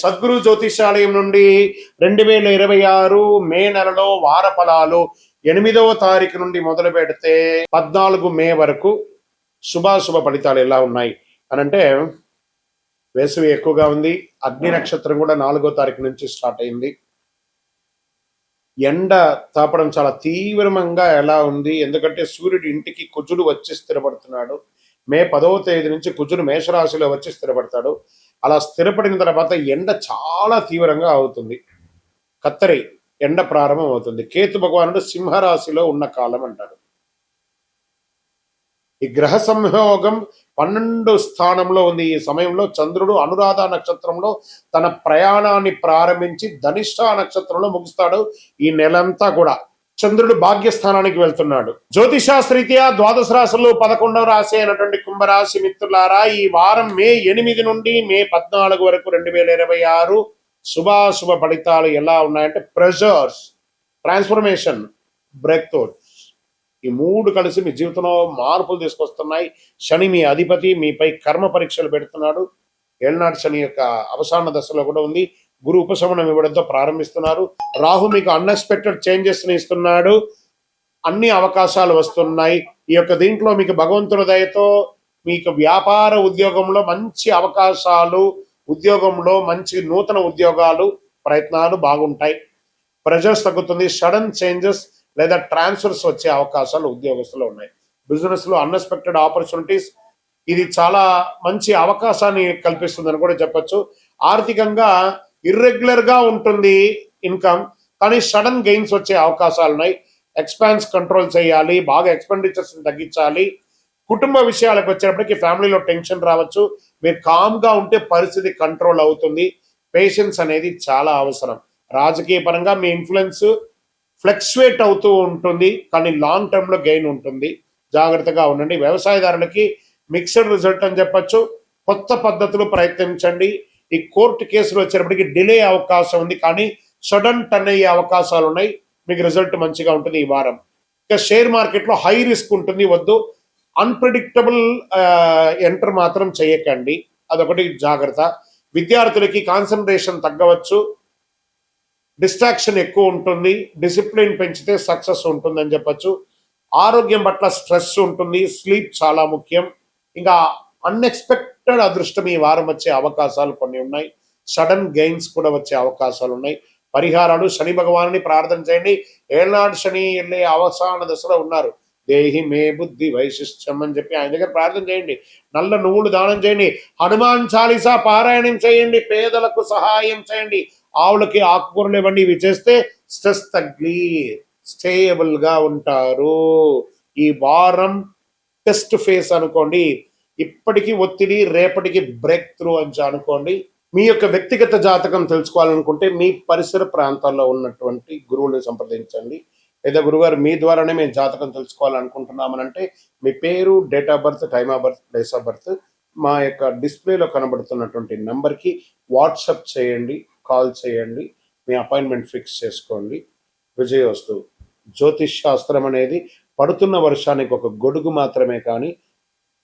సద్గురు జ్యోతిషాలయం నుండి 2026 మే నెలలో వార ఫలాలు 8వ తారీఖు నుండి మొదలు పెడితే 14 మే వరకు శుభాశుభ ఫలితాలు ఎలా ఉన్నాయి అనంటే, వేసవి ఎక్కువగా ఉంది. అగ్ని నక్షత్రం కూడా 4వ తారీఖు నుంచి స్టార్ట్ అయింది. ఎండ తాపడం చాలా తీవ్రంగా ఎలా ఉంది, ఎందుకంటే సూర్యుడు ఇంటికి కుజుడు వచ్చి స్థిరపడుతున్నాడు. మే 10వ తేదీ నుంచి కుజుడు మేషరాశిలో వచ్చి స్థిరపడతాడు. అలా స్థిరపడిన తర్వాత ఎండ చాలా తీవ్రంగా అవుతుంది. కత్తరి ఎండ ప్రారంభం అవుతుంది. కేతు భగవానుడు సింహరాశిలో ఉన్న కాలం అంటారు. ఈ గ్రహ సంయోగం 12 స్థానంలో ఉంది. ఈ సమయంలో చంద్రుడు అనురాధ నక్షత్రంలో తన ప్రయాణాన్ని ప్రారంభించి ధనిష్ట నక్షత్రంలో ముగుస్తాడు. ఈ నెలంతా కూడా చంద్రుడు భాగ్యస్థానానికి వెళ్తున్నాడు. జ్యోతిషాస్త్రీత్యా ద్వాదశ రాశులు 11వ రాశి అయినటువంటి కుంభరాశి మిత్రులారా, ఈ వారం మే 8 నుండి మే 14 వరకు 2026 శుభాశుభ ఫలితాలు ఎలా ఉన్నాయంటే, ప్రెజర్స్, ట్రాన్స్ఫర్మేషన్, బ్రేక్ త్రూస్, ఈ 3 కలిసి మీ జీవితంలో మార్పులు తీసుకొస్తున్నాయి. శని మీ అధిపతి మీపై కర్మ పరీక్షలు పెడుతున్నాడు. ఏళ్నాటి శని యొక్క అవసాన దశలో కూడా ఉంది. గురు ఉపశమనం ఇవ్వడంతో ప్రారంభిస్తున్నారు. రాహు మీకు అన్ఎక్స్పెక్టెడ్ చేంజెస్ ని ఇస్తున్నాడు. అన్ని అవకాశాలు వస్తున్నాయి. ఈ యొక్క దీంట్లో మీకు భగవంతుడి దయతో మీకు వ్యాపార ఉద్యోగంలో మంచి అవకాశాలు, ఉద్యోగంలో మంచి నూతన ఉద్యోగాలు, ప్రయత్నాలు బాగుంటాయి. ప్రెజర్స్ తగ్గుతుంది. సడన్ చేంజెస్ లేదా ట్రాన్స్ఫర్స్ వచ్చే అవకాశాలు ఉద్యోగస్తులు ఉన్నాయి. బిజినెస్ లో అన్ఎక్స్పెక్టెడ్ ఆపర్చునిటీస్, ఇది చాలా మంచి అవకాశాన్ని కల్పిస్తుందని కూడా చెప్పొచ్చు. ఆర్థికంగా ఇర్రెగ్యులర్ గా ఉంటుంది ఇన్కమ్, కానీ సడన్ గెయిన్స్ వచ్చే అవకాశాలు ఉన్నాయి. ఎక్స్పాన్స్ కంట్రోల్ చేయాలి, బాగా ఎక్స్పెండిచర్స్ తగ్గించాలి. కుటుంబ విషయాలకు వచ్చేటప్పటికి ఫ్యామిలీలో టెన్షన్ రావచ్చు. మీరు కామ్ గా ఉంటే పరిస్థితి కంట్రోల్ అవుతుంది. పేషెన్స్ అనేది చాలా అవసరం. రాజకీయ పరంగా మీ ఇన్ఫ్లుయెన్స్ ఫ్లక్చువేట్ అవుతూ ఉంటుంది, కానీ లాంగ్ టర్మ్ లో గెయిన్ ఉంటుంది. జాగ్రత్తగా ఉండండి. వ్యవసాయదారులకి మిక్స్డ్ రిజల్ట్ అని చెప్పొచ్చు. కొత్త పద్ధతులు ప్రయత్నించండి. ఈ కోర్టు కేసులు వచ్చేటప్పటికి డిలే అవకాశం ఉంది, కానీ సడన్ టర్న్ అయ్యే అవకాశాలు ఉన్నాయి. మీకు రిజల్ట్ మంచిగా ఉంటుంది ఈ వారం. ఇక షేర్ మార్కెట్ లో హై రిస్క్ ఉంటుంది, వద్దు. అన్ప్రిడిక్టబుల్ ఎంటర్ మాత్రం చేయకండి, అదొకటి జాగ్రత్త. విద్యార్థులకి కాన్సన్ట్రేషన్ తగ్గవచ్చు, డిస్ట్రాక్షన్ ఎక్కువ ఉంటుంది. డిసిప్లిన్ పెంచితే సక్సెస్ ఉంటుందని చెప్పచ్చు. ఆరోగ్యం పట్ల స్ట్రెస్ ఉంటుంది. స్లీప్ చాలా ముఖ్యం. ఇంకా అన్ఎక్స్పెక్టెడ్ అదృష్టం ఈ వారం వచ్చే అవకాశాలు కొన్ని ఉన్నాయి. సడన్ గెయిన్స్ కూడా వచ్చే అవకాశాలు ఉన్నాయి. పరిహారాలు, శని భగవానుని ప్రార్థన చేయండి. ఏళ్నాడు శని వెళ్ళే అవసాన దశలో ఉన్నారు. దేహి మే బుద్ధి వైశిష్ట్యం అని చెప్పి ఆయన దగ్గర ప్రార్థన చేయండి. నల్ల నువ్వులు దానం చేయండి. హనుమాన్ చాలీసా పారాయణం చేయండి. పేదలకు సహాయం చేయండి. ఆవులకి ఆకుకూరలు ఇవ్వండి. ఇవి చేస్తే స్ట్రెస్ తగ్గి స్టేబుల్ గా ఉంటారు. ఈ వారం టెస్ట్ ఫేస్ అనుకోండి. ఇప్పటికీ ఒత్తిడి, రేపటికి బ్రేక్ త్రూ అని అనుకోండి. మీ యొక్క వ్యక్తిగత జాతకం తెలుసుకోవాలనుకుంటే మీ పరిసర ప్రాంతాల్లో ఉన్నటువంటి గురువుని సంప్రదించండి. లేదా గురుగారు మీ ద్వారానే మేము జాతకం తెలుసుకోవాలనుకుంటున్నామనంటే మీ పేరు, date of birth, time of birth, place of birth మా యొక్క డిస్ప్లేలో కనబడుతున్నటువంటి నెంబర్కి వాట్సాప్ చేయండి, కాల్ చేయండి. మీ అపాయింట్మెంట్ ఫిక్స్ చేసుకోండి. విజయోస్తు. జ్యోతిష్ శాస్త్రం అనేది పడుతున్న వర్షానికి ఒక గొడుగు మాత్రమే, కానీ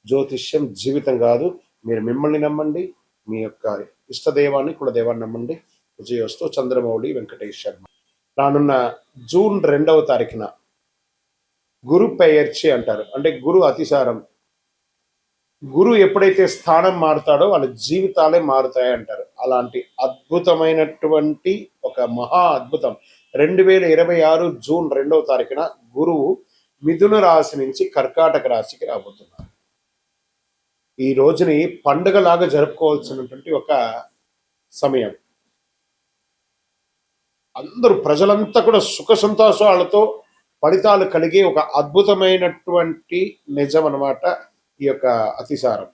జ్యోతిష్యం జీవితం కాదు. మీరు మిమ్మల్ని నమ్మండి, మీ యొక్క ఇష్టదేవాన్ని, కులదేవాన్ని నమ్మండి. విజయోస్తు. చంద్రమౌళి వెంకటేష్ శర్మ. రానున్న జూన్ 2వ తారీఖున గురు పెయర్చి అంటారు, అంటే గురు అతిసారం. గురు ఎప్పుడైతే స్థానం మారుతాడో వాళ్ళ జీవితాలే మారుతాయి అంటారు. అలాంటి అద్భుతమైనటువంటి ఒక మహా అద్భుతం 2026 జూన్ 2వ తారీఖున గురువు మిథున రాశి నుంచి కర్కాటక రాశికి రాబోతున్నారు. ఈ రోజుని పండుగలాగా జరుపుకోవాల్సినటువంటి ఒక సమయం. అందరూ ప్రజలంతా కూడా సుఖ సంతోషాలతో ఫలితాలు కలిగే ఒక అద్భుతమైనటువంటి నిజం అన్నమాట ఈ యొక్క అతిసారం.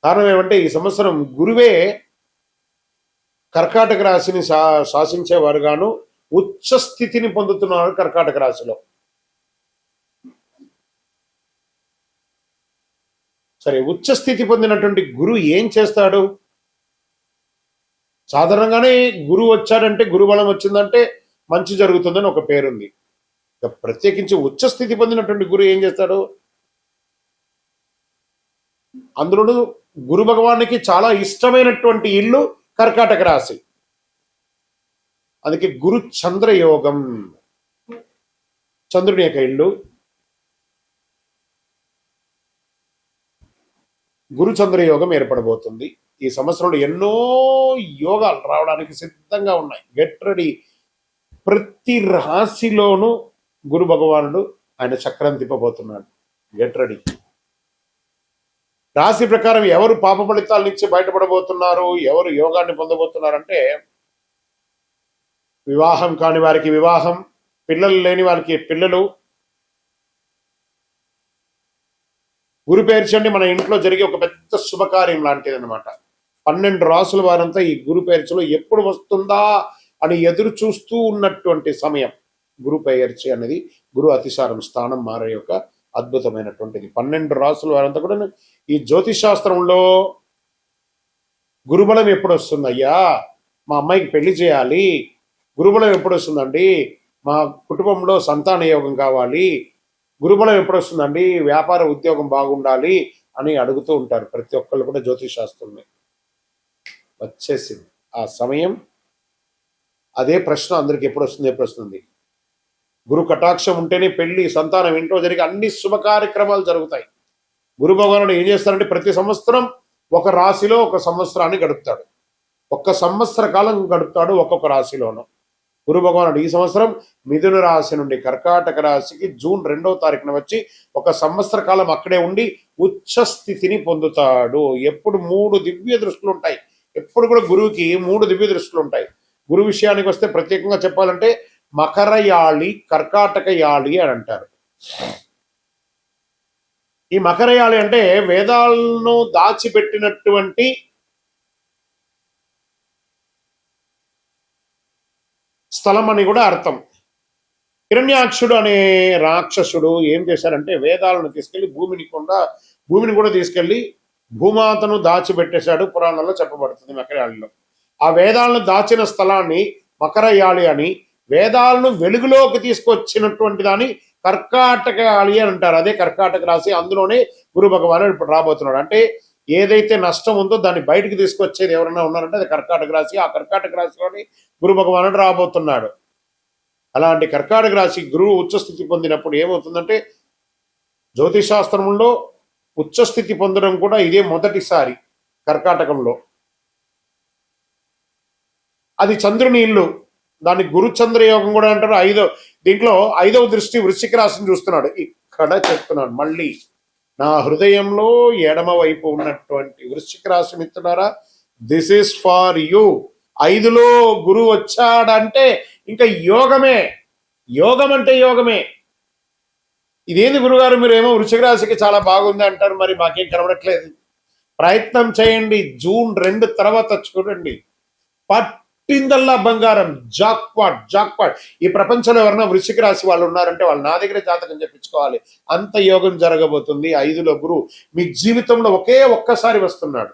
కారణం ఏమంటే, ఈ సంవత్సరం గురువే కర్కాటక రాశిని శాసించేవారుగాను ఉచ్చ స్థితిని పొందుతున్నారు కర్కాటక రాశిలో. సరే, ఉచ్చ స్థితి పొందినటువంటి గురువు ఏం చేస్తాడు? సాధారణంగానే గురువు వచ్చాడంటే, గురుబలం వచ్చిందంటే మంచి జరుగుతుందని ఒక పేరుంది. ఇక ప్రత్యేకించి ఉచ్చ స్థితి పొందినటువంటి గురువు ఏం చేస్తాడు? అందులో గురు భగవానికి చాలా ఇష్టమైనటువంటి ఇల్లు కర్కాటక రాశి. అందుకే గురు చంద్రయోగం, చంద్రుని యొక్క ఇల్లు గురు చంద్రయోగం ఏర్పడబోతుంది. ఈ సంవత్సరంలో ఎన్నో యోగాలు రావడానికి సిద్ధంగా ఉన్నాయి. Get ready. ప్రతి రాశిలోనూ గురు భగవానుడు ఆయన చక్రం తిప్పబోతున్నాడు. Get ready. రాశి ప్రకారం ఎవరు పాప ఫలితాల నుంచి బయటపడబోతున్నారు, ఎవరు యోగాన్ని పొందబోతున్నారంటే, వివాహం కాని వారికి వివాహం, పిల్లలు లేని వారికి పిల్లలు. గురు పేర్చండి మన ఇంట్లో జరిగే ఒక పెద్ద శుభకార్యం లాంటిది అనమాట. 12 రాసుల వారంతా ఈ గురు పేర్చలో ఎప్పుడు వస్తుందా అని ఎదురు చూస్తూ ఉన్నటువంటి సమయం. గురు పేర్చి అనేది గురు అతిసారం స్థానం మారే యొక్క అద్భుతమైనటువంటిది. 12 రాసుల వారంతా కూడా ఈ జ్యోతిష్ శాస్త్రంలో గురుబలం ఎప్పుడు వస్తుందయ్యా, మా అమ్మాయికి పెళ్లి చేయాలి, గురుబలం ఎప్పుడు వస్తుందండి, మా కుటుంబంలో సంతాన యోగం కావాలి, గురుబలం ఎప్పుడు వస్తుందండి, వ్యాపార ఉద్యోగం బాగుండాలి అని అడుగుతూ ఉంటారు ప్రతి ఒక్కళ్ళు కూడా. జ్యోతిష్ శాస్త్రంలో వచ్చేసింది ఆ సమయం. అదే ప్రశ్న అందరికి ఎప్పుడు వస్తుంది. గురు కటాక్షం ఉంటేనే పెళ్లి, సంతానం, ఇంట్లో జరిగే అన్ని శుభ కార్యక్రమాలు జరుగుతాయి. గురు భగవానుడు ఏం చేస్తారంటే ప్రతి సంవత్సరం ఒక రాశిలో ఒక సంవత్సరాన్ని గడుపుతాడు. 1 సంవత్సర కాలం గడుపుతాడు ఒక్కొక్క రాశిలోనూ. గురు భగవానుడు ఈ సంవత్సరం మిథున రాశి నుండి కర్కాటక రాశికి జూన్ 2వ తారీఖున వచ్చి 1 సంవత్సర కాలం అక్కడే ఉండి ఉచ్చ స్థితిని పొందుతాడు. ఎప్పుడు 3 దివ్య దృష్టిలు ఉంటాయి. ఎప్పుడు కూడా గురువుకి 3 దివ్య దృష్టిలు ఉంటాయి. గురు విషయానికి వస్తే ప్రత్యేకంగా చెప్పాలంటే మకర యాళి, కర్కాటక యాళి అని అంటారు. ఈ మకర యాళి అంటే వేదాలను దాచిపెట్టినటువంటి స్థలం అని కూడా అర్థం. హిరణ్యాక్షుడు అనే రాక్షసుడు ఏం చేశారంటే వేదాలను తీసుకెళ్లి భూమిని కూడా తీసుకెళ్లి భూమాతను దాచిపెట్టేశాడు. పురాణంలో చెప్పబడుతుంది మకరయాళిలో. ఆ వేదాలను దాచిన స్థలాన్ని మకరయాళి అని, వేదాలను వెలుగులోకి తీసుకొచ్చినటువంటి దాన్ని కర్కాటక యాళి అని అంటారు. అదే కర్కాటక రాశి. అందులోనే గురు భగవానుడు ఇప్పుడు రాబోతున్నాడు. అంటే ఏదైతే నష్టం ఉందో దాన్ని బయటికి తీసుకొచ్చేది ఎవరైనా ఉన్నారంటే అది కర్కాటక రాశి. ఆ కర్కాటక రాశిలోని గురు భగవానుడు రాబోతున్నాడు. అలాంటి కర్కాటక రాశి గురువు ఉచ్చస్థితి పొందినప్పుడు ఏమవుతుందంటే, జ్యోతిశాస్త్రంలో ఉచ్చస్థితి పొందడం కూడా ఇదే మొదటిసారి కర్కాటకంలో. అది చంద్రుని ఇల్లు. దాన్ని గురుచంద్రయోగం కూడా అంటారు. దీంట్లో 5వ దృష్టి వృశ్చిక రాశిని చూస్తున్నాడు. ఇక్కడ చెప్తున్నాడు మళ్ళీ, నా హృదయంలో ఎడమ వైపు ఉన్నటువంటి వృశ్చిక రాశి మిత్రులారా, దిస్ ఈస్ ఫార్ యూ. 5లో గురువు వచ్చాడంటే ఇంకా యోగమే. యోగం అంటే యోగమే. ఇదేంది గురుగారు మీరు ఏమో వృశ్చిక రాశికి చాలా బాగుంది అంటారు, మరి మాకేం కనబడట్లేదు. ప్రయత్నం చేయండి. జూన్ 2 తర్వాత చూడండి, పట్టిందల్లా బంగారం. జాక్పాట్. ఈ ప్రపంచంలో ఎవరైనా వృశ్చిక రాశి వాళ్ళు ఉన్నారంటే వాళ్ళు నా దగ్గర జాతకం చెప్పించుకోవాలి. అంత యోగం జరగబోతుంది. 5లో గురువు మీ జీవితంలో ఒక్కసారి వస్తున్నాడు.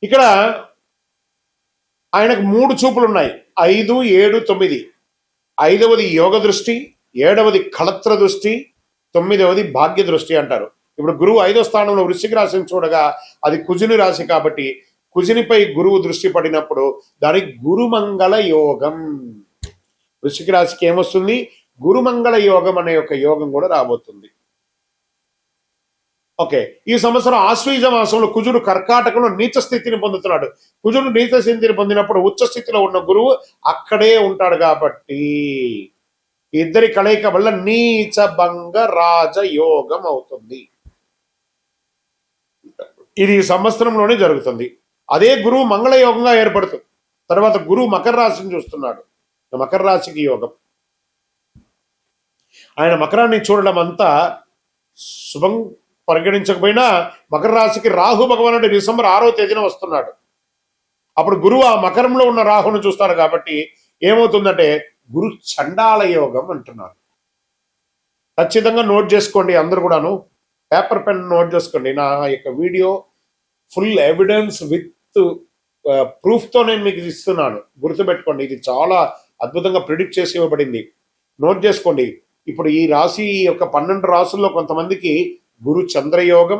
ఇక్కడ ఆయనకు 3 చూపులు ఉన్నాయి. 5, 7, 9. 5వది యోగ దృష్టి, 7వది కళత్ర దృష్టి, 9వది భాగ్య దృష్టి అంటారు. ఇప్పుడు గురువు 5వ స్థానంలో వృశ్చిక రాశిని చూడగా అది కుజుని రాశి కాబట్టి కుజునిపై గురువు దృష్టి పడినప్పుడు దానికి గురుమంగళ యోగం. వృశ్చిక రాశికి ఏమొస్తుంది? గురుమంగళ యోగం అనే ఒక యోగం కూడా రాబోతుంది. ఓకే, ఈ సంవత్సరం ఆశ్వీజ మాసంలో కుజుడు కర్కాటకంలో నీచ స్థితిని పొందుతున్నాడు. కుజుడు నీచ స్థితిని పొందినప్పుడు ఉచ్చ స్థితిలో ఉన్న గురువు అక్కడే ఉంటాడు కాబట్టి ఇద్దరి కలయిక వల్ల నీచ భంగ రాజయోగం అవుతుంది. ఇది ఈ సంవత్సరంలోనే జరుగుతుంది. అదే గురువు మంగళయోగంగా ఏర్పడుతుంది. తర్వాత గురువు మకర రాశిని చూస్తున్నాడు. మకర రాశికి యోగం. ఆయన మకరాన్ని చూడడం అంతా శుభం పరిగణించకపోయినా మకర రాశికి రాహు భగవానుడు డిసెంబర్ 6వ తేదీన వస్తున్నాడు. అప్పుడు గురువు ఆ మకరంలో ఉన్న రాహును చూస్తాడు కాబట్టి ఏమవుతుందంటే గురు చండాల యోగం అంటున్నారు. ఖచ్చితంగా నోట్ చేసుకోండి అందరు కూడాను. పేపర్ పెన్ నోట్ చేసుకోండి. నా యొక్క వీడియో ఫుల్ ఎవిడెన్స్ విత్ ప్రూఫ్తో నేను మీకు ఇస్తున్నాను. గుర్తుపెట్టుకోండి, ఇది చాలా అద్భుతంగా ప్రిడిక్ట్ చేసి ఇవ్వబడింది. నోట్ చేసుకోండి. ఇప్పుడు ఈ రాశి యొక్క 12 రాసుల్లో కొంతమందికి గురు చంద్రయోగం,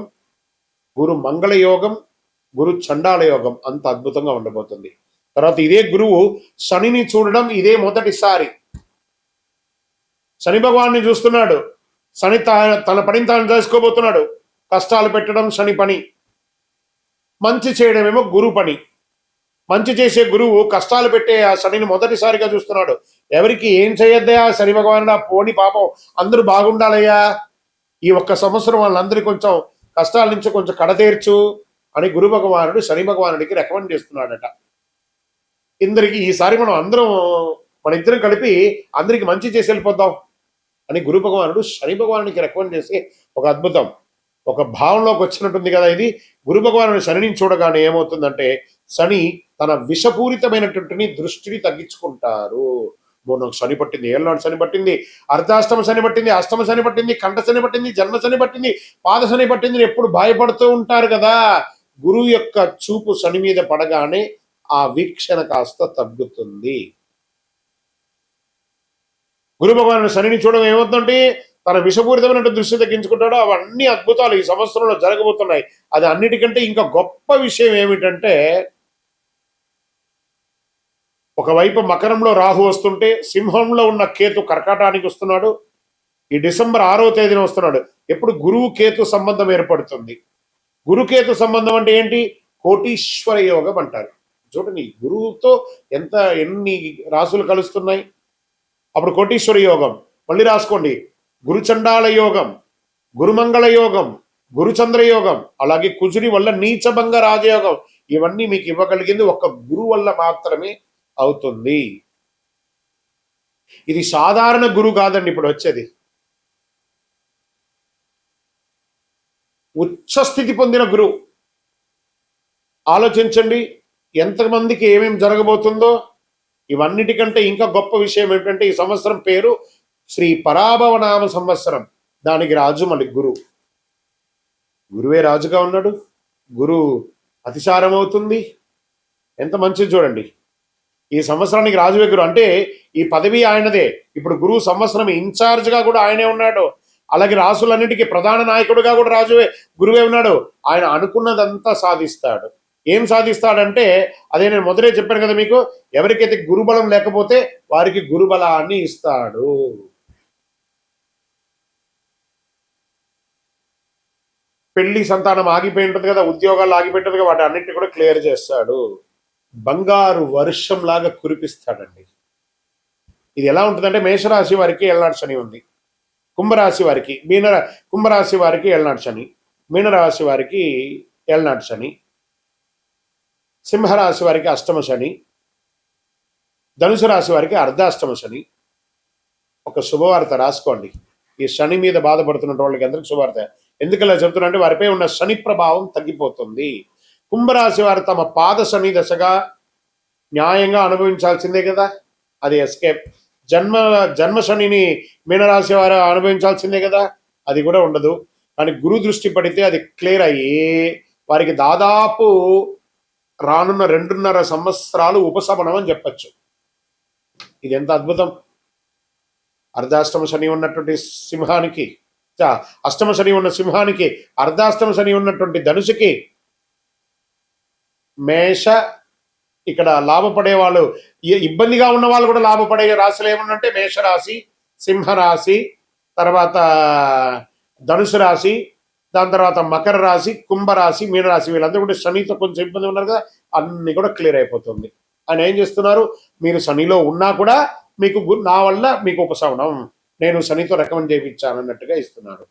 గురు మంగళ యోగం, గురు చండాల యోగం అంత అద్భుతంగా ఉండబోతుంది. తర్వాత ఇదే గురువు శనిని చూడడం ఇదే మొదటిసారి. శని భగవాన్ని చూస్తున్నాడు. శని తన పనిని తాను చేసుకోబోతున్నాడు. కష్టాలు పెట్టడం శని పని, మంచి చేయడమేమో గురు పని. మంచి చేసే గురువు కష్టాలు పెట్టే ఆ శనిని మొదటిసారిగా చూస్తున్నాడు. ఎవరికి ఏం చేయొద్దయా శని భగవానుడు, పోని పాపం అందరూ బాగుండాలయ్యా, ఈ ఒక్క సంవత్సరం వాళ్ళందరికీ కొంచెం కష్టాల నుంచి కొంచెం కడతీర్చు అని గురు భగవానుడు శని భగవానుడికి రికమెండ్ చేస్తున్నాడట. ఇందరికి ఈసారి మనం అందరం మన ఇద్దరం కలిపి అందరికి మంచి చేసి వెళ్ళిపోద్దాం అని గురు భగవానుడు శని భగవానుడికి రికమెండ్ చేసి ఒక అద్భుతం, ఒక భావంలోకి వచ్చినట్టుంది కదా ఇది. గురు భగవానుడు శనిని చూడగానే ఏమవుతుందంటే శని తన విషపూరితమైనటువంటి దృష్టిని తగ్గించుకుంటారు. మొన్న శని పట్టింది, ఏళ్ళనాడు శని పట్టింది, అర్ధాష్టమ శని పట్టింది, అష్టమ శని పట్టింది, కంఠ శని పట్టింది, జన్మ శని పట్టింది, పాద శని పట్టింది, ఎప్పుడు భయపడుతూ ఉంటారు కదా. గురువు యొక్క చూపు శని మీద పడగానే ఆ వీక్షణ కాస్త తగ్గుతుంది. గురు భగవానుడు శనిని చూడడం ఏమవుతుందంటే తన విషపూరితమైన దృష్టి తగ్గించుకుంటాడో అవన్నీ అద్భుతాలు ఈ సంవత్సరంలో జరగబోతున్నాయి. అది అన్నిటికంటే ఇంకా గొప్ప విషయం ఏమిటంటే, ఒకవైపు మకరంలో రాహు వస్తుంటే సింహంలో ఉన్న కేతు కర్కాటానికి వస్తున్నాడు. ఈ డిసెంబర్ 6వ తేదీన వస్తున్నాడు. ఎప్పుడు గురువు కేతు సంబంధం ఏర్పడుతుంది. గురుకేతు సంబంధం అంటే ఏంటి? కోటీశ్వర యోగం అంటారు. చూడండి, గురువుతో ఎన్ని రాసులు కలుస్తున్నాయి. అప్పుడు కోటీశ్వర యోగం. మళ్ళీ రాసుకోండి, గురుచండాల యోగం, గురుమంగళ యోగం, గురుచంద్ర యోగం, అలాగే కుజుడి వల్ల నీచభంగ రాజయోగం. ఇవన్నీ మీకు ఇవ్వగలిగింది ఒక్క గురువు వల్ల మాత్రమే అవుతుంది. ఇది సాధారణ గురువు కాదండి ఇప్పుడు వచ్చేది. ఉచ్చస్థితి పొందిన గురువు. ఆలోచించండి ఎంతమందికి ఏమేమి జరగబోతుందో. ఇవన్నిటికంటే ఇంకా గొప్ప విషయం ఏంటంటే ఈ సంవత్సరం పేరు శ్రీ పరాభవనామ సంవత్సరం. దానికి రాజు మళ్ళీ గురువు. గురువే రాజుగా ఉన్నాడు. గురువు అతిసారం అవుతుంది. ఎంత మంచిది చూడండి. ఈ సంవత్సరానికి రాజువే గురువు. అంటే ఈ పదవి ఆయనదే. ఇప్పుడు గురువు సంవత్సరం ఇన్ఛార్జ్గా కూడా ఆయనే ఉన్నాడు. అలాగే రాసులన్నిటికీ ప్రధాన నాయకుడిగా కూడా రాజువే గురువే ఉన్నాడు. ఆయన అనుకున్నదంతా సాధిస్తాడు. ఏం సాధిస్తాడంటే అదే నేను మొదలే చెప్పాను కదా మీకు, ఎవరికైతే గురుబలం లేకపోతే వారికి గురుబలాన్ని ఇస్తాడు. పెళ్లి సంతానం ఆగిపోయి ఉంటుంది కదా, ఉద్యోగాలు ఆగిపోయి ఉంటుంది కదా, వాటి అన్నింటినీ కూడా క్లియర్ చేస్తాడు. బంగారు వర్షం లాగా కురిపిస్తాడండి. ఇది ఎలా ఉంటుందంటే మేషరాశి వారికి ఏళ్ళనాడు శని ఉంది, కుంభరాశి వారికి కుంభరాశి వారికి ఏళ్ళనాడు శని, మీనరాశి వారికి ఏళ్ళనాడు శని, సింహరాశి వారికి అష్టమ శని, ధనుసు రాశి వారికి అర్ధాష్టమ శని. ఒక శుభవార్త రాసుకోండి. ఈ శని మీద బాధపడుతున్న వాళ్ళకి అందరికి శుభవార్త. ఎందుకలా చెప్తున్నా అంటే వారిపై ఉన్న శని ప్రభావం తగ్గిపోతుంది. కుంభరాశి వారు తమ పాద శని దశగా న్యాయంగా అనుభవించాల్సిందే కదా, అది ఎస్కేప్. జన్మ శనిని మీనరాశి వారు అనుభవించాల్సిందే కదా, అది కూడా ఉండదు. కానీ గురు దృష్టి పడితే అది క్లియర్ అయ్యి వారికి దాదాపు రానున్న 2.5 సంవత్సరాలు ఉపశమనం అని చెప్పచ్చు. ఇది ఎంత అద్భుతం. అర్ధాష్టమ శని ఉన్నటువంటి సింహానికి, అష్టమ శని ఉన్న సింహానికి, అర్ధాష్టమ శని ఉన్నటువంటి ధనుసుకి, మేష ఇక్కడ లాభపడే వాళ్ళు, ఇబ్బందిగా ఉన్న వాళ్ళు కూడా లాభపడే రాశులు ఏమన్నంటే మేషరాశి, సింహరాశి, తర్వాత ధనుసు రాశి, దాని తర్వాత మకర రాశి, కుంభరాశి, మీనరాశి. వీళ్ళందరూ కూడా శనితో కొంచెం ఇబ్బంది ఉన్నారు కదా, అన్ని కూడా క్లియర్ అయిపోతుంది. ఆయన ఏం చేస్తున్నారు, మీరు శనిలో ఉన్నా కూడా మీకు నా వల్ల మీకు ఉపశమనం, నేను శనితో రికమెండ్ చేయించాను అన్నట్టుగా ఇస్తున్నారు.